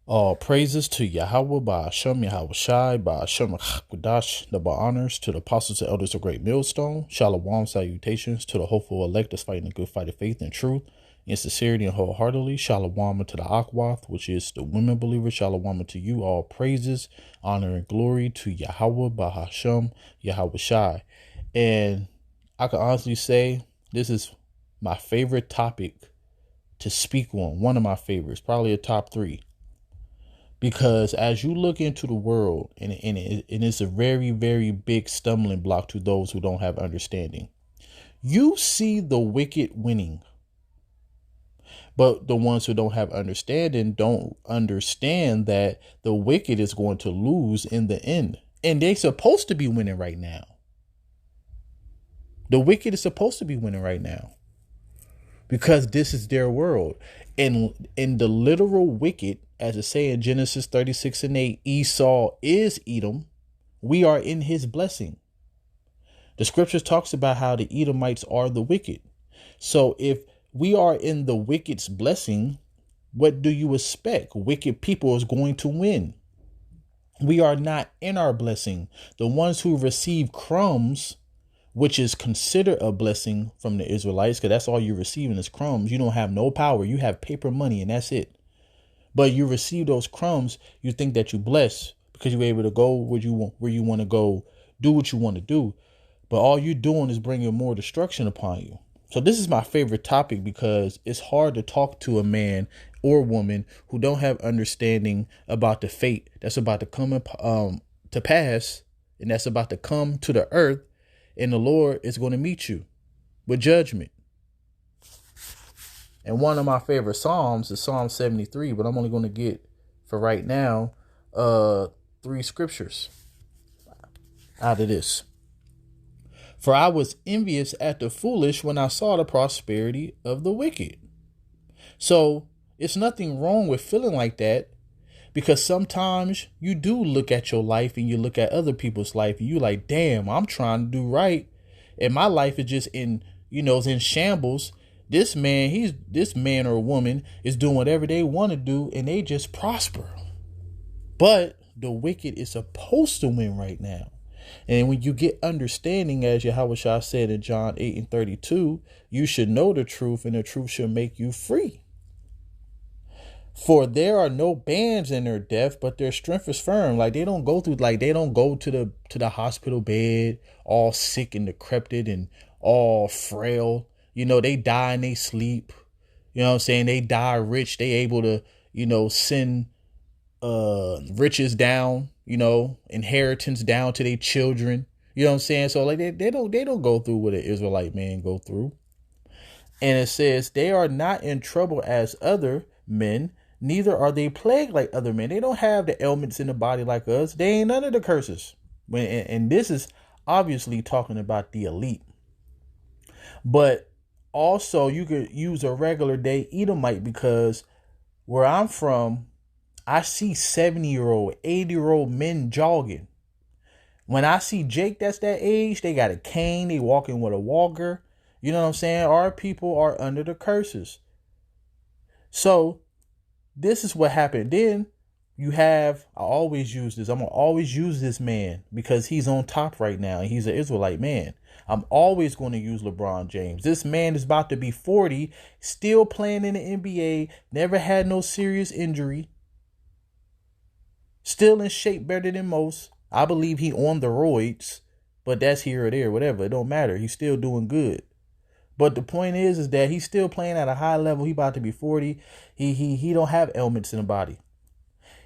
All praises to Yahweh by Hashem Yahweh Shai by Hashem Chakadash. Double honors to the apostles and elders of Great Millstone. Shalom salutations to the hopeful elect that's fighting the good fight of faith and truth in sincerity and wholeheartedly. Shalom to the Akwath, which is the women believers. Shalom to you. All praises, honor, and glory to Yahweh by Hashem Yahweh Shai. And I can honestly say this is my favorite topic to speak on. One of my favorites, probably a top three. Because as you look into the world, and it's a very, very big stumbling block to those who don't have understanding, you see the wicked winning. But the ones who don't have understanding don't understand that the wicked is going to lose in the end. And they're supposed to be winning right now. The wicked is supposed to be winning right now. Because this is their world. And in the literal wicked, as it say in Genesis 36:8, Esau is Edom. We are in his blessing. The scriptures talks about how the Edomites are the wicked. So if we are in the wicked's blessing, what do you expect? Wicked people is going to win. We are not in our blessing. The ones who receive crumbs, which is considered a blessing from the Israelites, because that's all you're receiving is crumbs. You don't have no power. You have paper money and that's it. But you receive those crumbs, you think that you're blessed because you're able to go where you want to go, do what you want to do. But all you're doing is bringing more destruction upon you. So this is my favorite topic because it's hard to talk to a man or woman who don't have understanding about the fate that's about to come to pass, and that's about to come to the earth. And the Lord is going to meet you with judgment. And one of my favorite Psalms is Psalm 73, but I'm only going to get, for right now, 3 scriptures out of this. For I was envious at the foolish when I saw the prosperity of the wicked. So it's nothing wrong with feeling like that, because sometimes you do look at your life and you look at other people's life and you like, damn, I'm trying to do right. And my life is just is in shambles. This man or woman is doing whatever they want to do and they just prosper. But the wicked is supposed to win right now. And when you get understanding, as Yahweh Shah said in John 8:32, you should know the truth and the truth shall make you free. For there are no bands in their death, but their strength is firm. Like they don't go to the hospital bed all sick and decrepit and all frail. They die in they sleep. You know what I'm saying? They die rich. They able to, send riches down, inheritance down to their children. You know what I'm saying? So like they don't go through what an Israelite man go through. And it says they are not in trouble as other men, neither are they plagued like other men. They don't have the ailments in the body like us. They ain't none of the curses. And this is obviously talking about the elite. But also, you could use a regular day Edomite, because where I'm from, I see 70-year-old, 80-year-old men jogging. When I see Jake, that's that age, they got a cane, they walking with a walker. You know what I'm saying? Our people are under the curses. So this is what happened. Then you have, I'm going to always use this man because he's on top right now and he's an Israelite man. I'm always going to use LeBron James. This man is about to be 40, still playing in the NBA, never had no serious injury, still in shape better than most. I believe he on the roids, but that's here or there, whatever. It don't matter. He's still doing good. But the point is that he's still playing at a high level. He about to be 40. He don't have ailments in the body.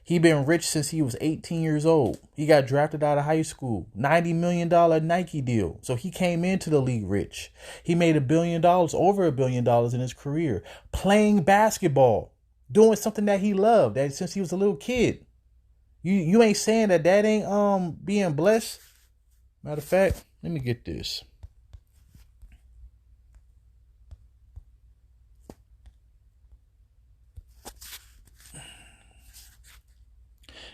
He been rich since he was 18 years old. He got drafted out of high school. $90 million Nike deal. So he came into the league rich. He made $1 billion, over $1 billion in his career, playing basketball, doing something that he loved that since he was a little kid. You ain't saying that ain't being blessed. Matter of fact, let me get this.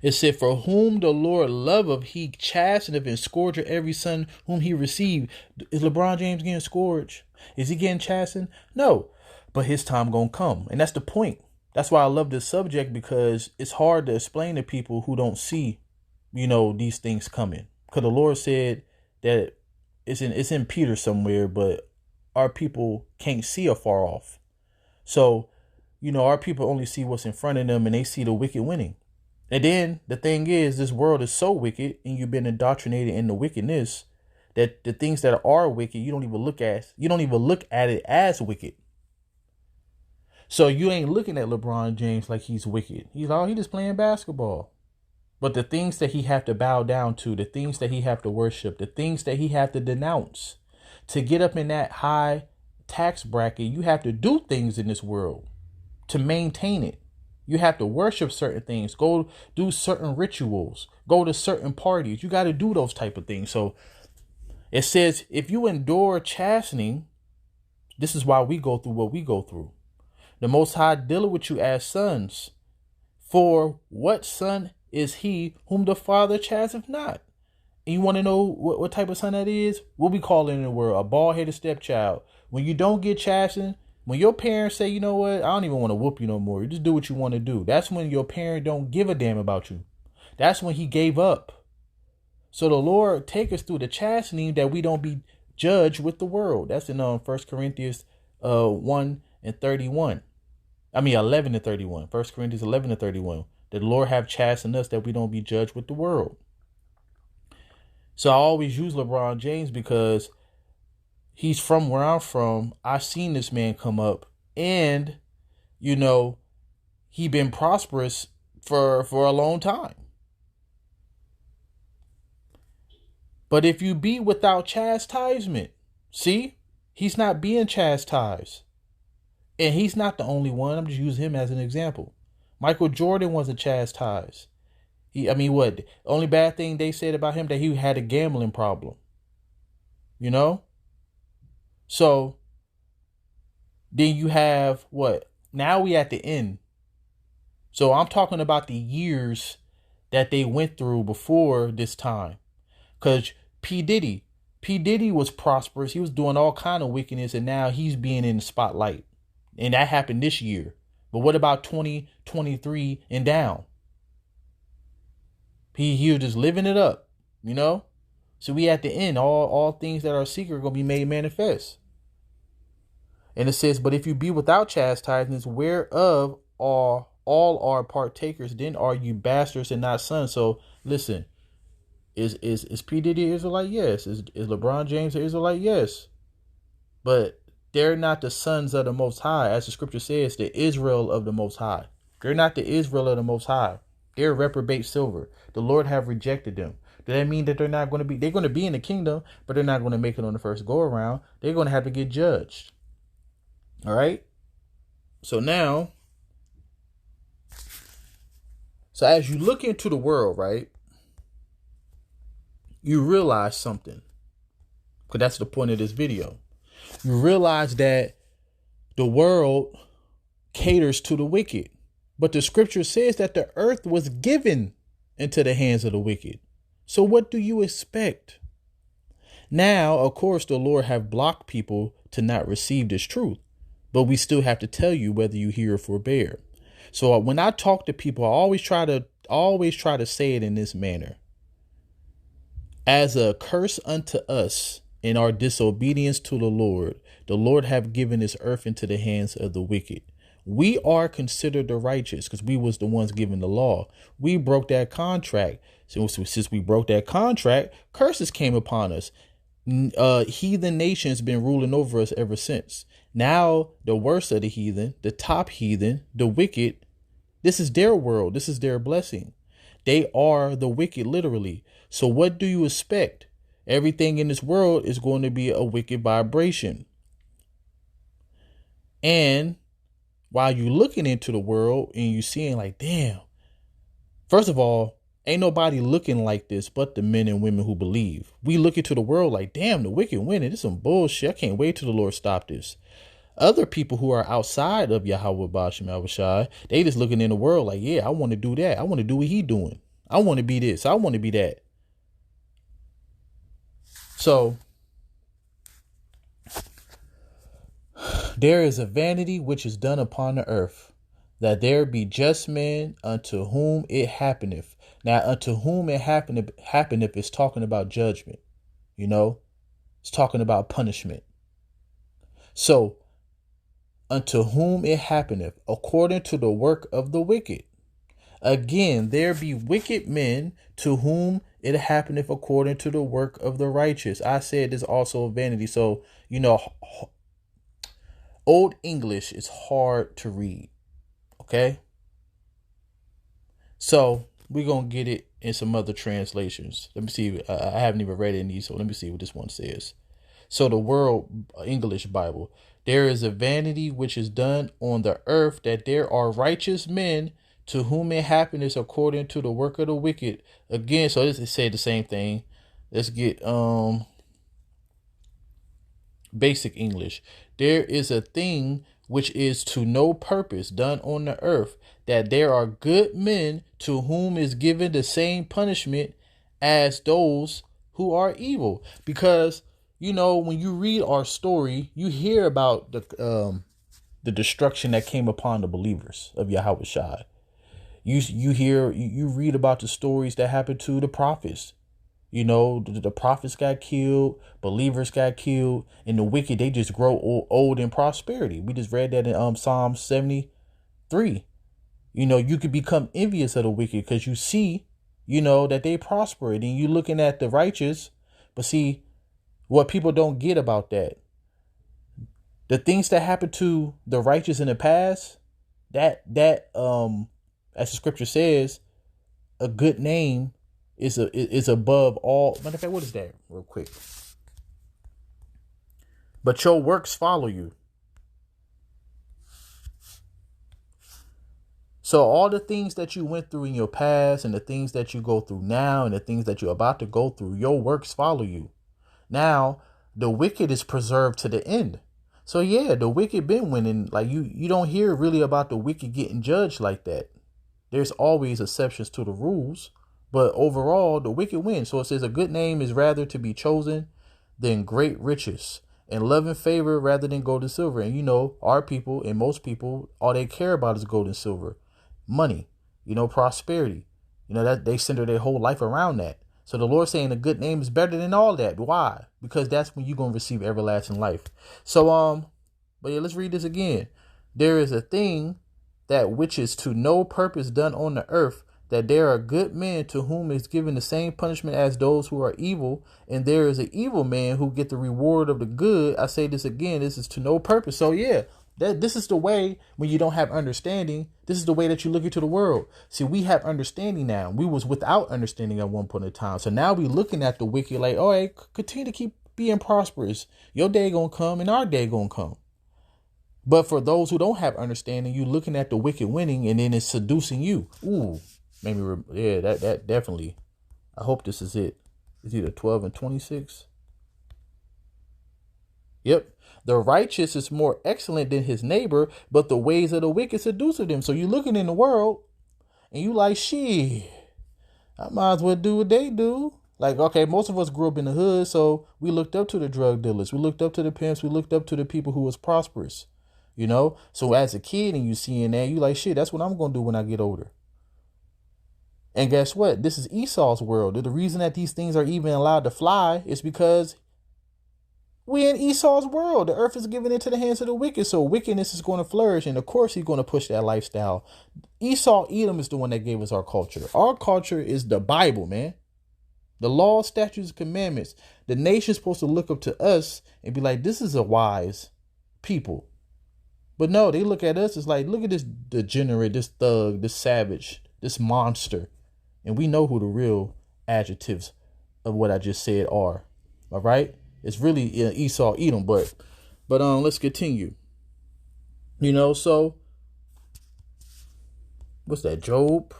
It said, for whom the Lord loveth, he chasteneth and scourgeth every son whom he received. Is LeBron James getting scourged? Is he getting chastened? No, but his time gonna come. And that's the point. That's why I love this subject, because it's hard to explain to people who don't see, these things coming. Because the Lord said that it's in Peter somewhere, but our people can't see afar off. So, our people only see what's in front of them, and they see the wicked winning. And then the thing is, this world is so wicked, and you've been indoctrinated in the wickedness, that the things that are wicked, you don't even look at it as wicked. So you ain't looking at LeBron James like he's wicked. He's just playing basketball. But the things that he have to bow down to, the things that he have to worship, the things that he have to denounce, to get up in that high tax bracket, you have to do things in this world to maintain it. You have to worship certain things, go do certain rituals, go to certain parties. You got to do those type of things. So it says, if you endure chastening, this is why we go through what we go through. The Most High dealeth with you as sons. For what son is he whom the Father chasteth not? And you want to know what type of son that is? What we call it in the world, a bald-headed stepchild. When you don't get chastened, when your parents say, you know what, I don't even want to whoop you no more. You just do what you want to do. That's when your parent don't give a damn about you. That's when he gave up. So the Lord take us through the chastening that we don't be judged with the world. That's in 1 Corinthians 1 and 31. 11 and 31. 1 Corinthians 11 and 31. That the Lord have chastened us that we don't be judged with the world. So I always use LeBron James because he's from where I'm from. I've seen this man come up, and, he been prosperous for a long time. But if you be without chastisement, see, he's not being chastised. And he's not the only one. I'm just using him as an example. Michael Jordan wasn't chastised. The only bad thing they said about him, that he had a gambling problem. So then you have what? Now we at the end. So I'm talking about the years that they went through before this time. Because P. Diddy was prosperous. He was doing all kind of wickedness, and now he's being in the spotlight. And that happened this year. But what about 2023 and down? He was just living it up, So we at the end, all things that are secret are going to be made manifest. And it says, but if you be without chastisements, whereof all are partakers, then are you bastards and not sons. So listen, is P. Diddy an Israelite? Yes. Is LeBron James an Israelite? Yes. But they're not the sons of the Most High. As the scripture says, the Israel of the Most High. They're not the Israel of the Most High. They're reprobate silver. The Lord have rejected them. Does that mean that they're going to be in the kingdom, but they're not going to make it on the first go around? They're going to have to get judged. All right. So as you look into the world, right, you realize something. Because that's the point of this video. You realize that the world caters to the wicked. But the scripture says that the earth was given into the hands of the wicked. So what do you expect? Now, of course, the Lord have blocked people to not receive this truth. But we still have to tell you whether you hear or forbear. So when I talk to people, I always try to say it in this manner. As a curse unto us in our disobedience to the Lord have given this earth into the hands of the wicked. We are considered the righteous because we was the ones given the law. We broke that contract. So since we broke that contract, curses came upon us. Heathen nations been ruling over us ever since. Now, the worst of the heathen, the top heathen, the wicked, this is their world. This is their blessing. They are the wicked, literally. So what do you expect? Everything in this world is going to be a wicked vibration. And while you're looking into the world and you're seeing like, damn, first of all, ain't nobody looking like this but the men and women who believe. We look into the world like, damn, the wicked winning. This is some bullshit. I can't wait till the Lord stop this. Other people who are outside of Yahweh Bashim Abishai, they just looking in the world like, yeah, I want to do that. I want to do what he doing. I want to be this. I want to be that. So there is a vanity which is done upon the earth. that there be just men unto whom it happeneth. Now, unto whom it happeneth is talking about judgment. You know, it's talking about punishment. So, unto whom it happeneth, according to the work of the wicked. Again, there be wicked men to whom it happeneth according to the work of the righteous. I said this also vanity. So, Old English is hard to read. Okay? So, we're going to get it in some other translations. Let me see. I haven't even read any, so let me see what this one says. So, the World English Bible. There is a vanity which is done on the earth, that there are righteous men to whom it happeneth according to the work of the wicked. Again, so this is said the same thing. Let's get basic English. There is a thing which is to no purpose done on the earth, that there are good men to whom is given the same punishment as those who are evil. Because when you read our story, you hear about the destruction that came upon the believers of Yahweh Shai. You read about the stories that happened to the prophets. The prophets got killed, believers got killed, and the wicked, they just grow old in prosperity. We just read that in Psalm 73. You could become envious of the wicked because you see, that they prosper, and you looking at the righteous. But see, what people don't get about that, the things that happened to the righteous in the past, that as the scripture says, a good name is above all. Matter of fact, what is that? Real quick. But your works follow you. So all the things that you went through in your past, and the things that you go through now, and the things that you're about to go through, your works follow you. Now, the wicked is preserved to the end. So yeah, the wicked been winning. Like you don't hear really about the wicked getting judged like that. There's always exceptions to the rules, but overall the wicked win. So it says a good name is rather to be chosen than great riches, and love and favor rather than gold and silver. And our people and most people, all they care about is gold and silver, money, prosperity. That they center their whole life around that. So the Lord saying a good name is better than all that. Why? Because that's when you're going to receive everlasting life. So, but yeah, let's read this again. There is a thing that which is to no purpose done on the earth, that there are good men to whom is given the same punishment as those who are evil. And there is an evil man who get the reward of the good. I say this again, this is to no purpose. So yeah, this is the way when you don't have understanding. This is the way that you look into the world. See, we have understanding now. We was without understanding at one point in time. So now we looking at the wicked like, all right, continue to keep being prosperous. Your day gonna come and our day gonna come. But for those who don't have understanding, you looking at the wicked winning, and then it's seducing you. Ooh, maybe that definitely. I hope this is it. It's either 12 and 26. Yep. The righteous is more excellent than his neighbor, but the ways of the wicked seduce them. So you looking in the world and you like, shit, I might as well do what they do. Like, okay, most of us grew up in the hood, so we looked up to the drug dealers. We looked up to the pimps. We looked up to the people who was prosperous, So as a kid and you seeing that, you like, shit, that's what I'm going to do when I get older. And guess what? This is Esau's world. The reason that these things are even allowed to fly is because we in Esau's world. The earth is given into the hands of the wicked. So wickedness is going to flourish. And of course, he's going to push that lifestyle. Esau, Edom is the one that gave us our culture. Our culture is the Bible, man. The law, statutes, commandments. The nation's supposed to look up to us and be like, this is a wise people. But no, they look at us as like, look at this degenerate, this thug, this savage, this monster. And we know who the real adjectives of what I just said are. All right. It's really Esau, Edom, but let's continue. So what's that? Job.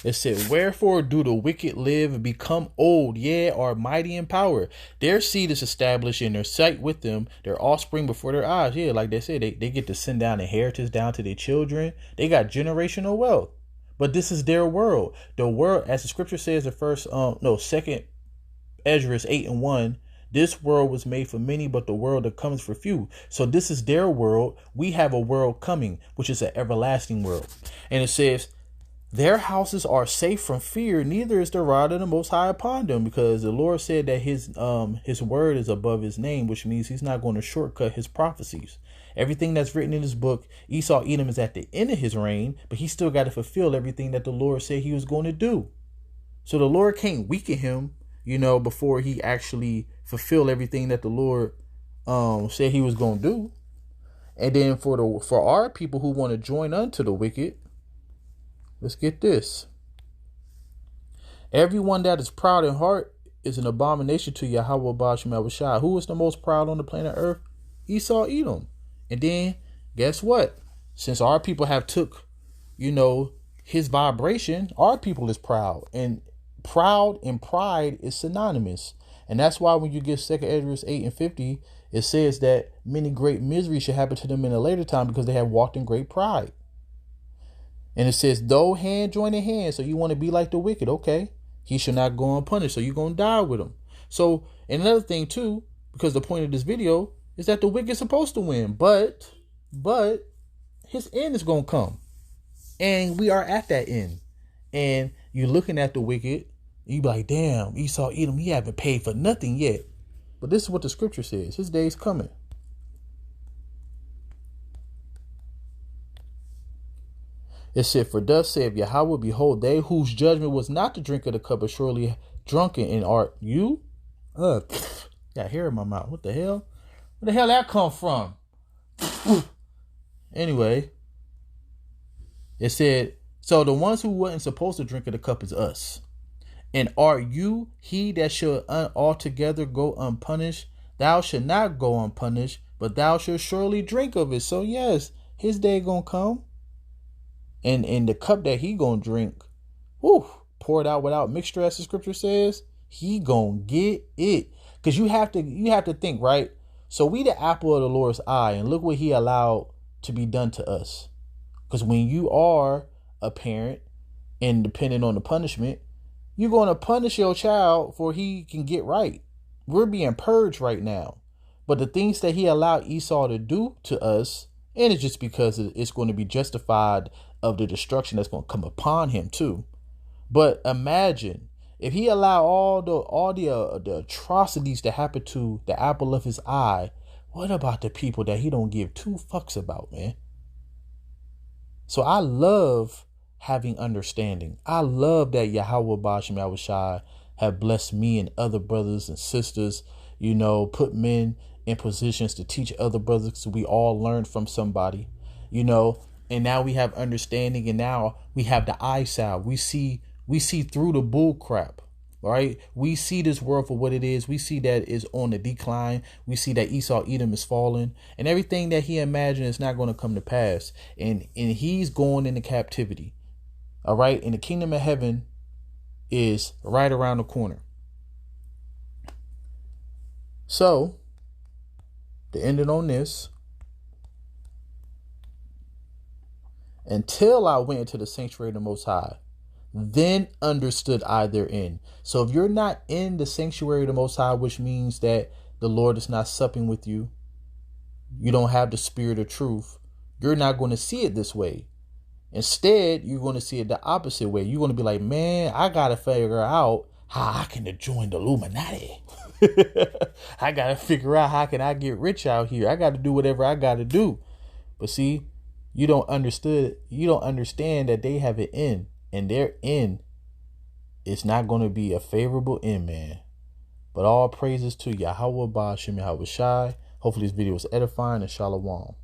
It said, wherefore do the wicked live and become old, yea, are mighty in power. Their seed is established in their sight with them, their offspring before their eyes. Yeah, like they said, they get to send down inheritance down to their children. They got generational wealth. But this is their world. The world, as the scripture says, second Ezra 8:1, This world was made for many, but the world that comes for few. So this is their world. We have a world coming, which is an everlasting world. And it says, their houses are safe from fear, neither is the rod of the Most High upon them, because the Lord said that his word is above his name, which means he's not going to shortcut his prophecies. Everything that's written in this book, Esau Edom is at the end of his reign, but he still got to fulfill everything that the Lord said he was going to do. So the Lord can't weaken him, before he actually fulfill everything that the Lord said he was going to do. And then for our people who want to join unto the wicked, let's get this. Everyone that is proud in heart is an abomination to Yahweh Bashem Yahushua. Who is the most proud on the planet Earth? Esau Edom. And then guess what? Since our people have took, his vibration, our people is proud. And proud and pride is synonymous. And that's why when you get 2 Esdras 8:50, it says that many great miseries should happen to them in a later time because they have walked in great pride. And it says, though hand join in hand. So you want to be like the wicked. Okay. He should not go unpunished. So you're going to die with him. So and another thing too, because the point of this video is that the wicked is supposed to win, but his end is going to come. And we are at that end. And you're looking at the wicked. You be like, damn, Esau Edom, he haven't paid for nothing yet. But this is what the scripture says. His day is coming. It said, for thus saith Yahweh, behold, they whose judgment was not to drink of the cup, but surely drunken, and art you? Got hair in my mouth. What the hell? Where the hell that come from? Anyway, it said, so the ones who wasn't supposed to drink of the cup is us. And are you he that should altogether go unpunished? Thou should not go unpunished, but thou should surely drink of it. So yes, his day gonna come. And the cup that he gonna drink, poured out without mixture, as the scripture says, he gonna get it. Because you have to think, right? So we the apple of the Lord's eye, and look what he allowed to be done to us. Because when you are a parent and depending on the punishment, you're going to punish your child for he can get right. We're being purged right now. But the things that he allowed Esau to do to us, and it's just because it's going to be justified of the destruction that's going to come upon him too. But imagine if he allowed all the atrocities to happen to the apple of his eye, what about the people that he don't give two fucks about, man? So I love having understanding. I love that Yahweh Bashem Yahushua have blessed me and other brothers and sisters, put men in positions to teach other brothers, so we all learn from somebody, and now we have understanding, and now we have the eyesight. We see through the bull crap, right? We see this world for what it is. We see that it's on the decline. We see that Esau Edom is falling, and everything that he imagined is not going to come to pass. And he's going into captivity. All right. And the kingdom of heaven is right around the corner. So to end it on this, until I went into the sanctuary of the Most High, then understood I their end. So if you're not in the sanctuary of the Most High, which means that the Lord is not supping with you, you don't have the spirit of truth, you're not going to see it this way. Instead, you're going to see it the opposite way. You're going to be like, man, I got to figure out how I can join the Illuminati. I got to figure out how can I get rich out here. I got to do whatever I got to do. But see, you don't understand that they have an end, and their end is not going to be a favorable end, man. But all praises to Yahweh Bashem Yahushai. Hopefully this video was edifying, and shalom.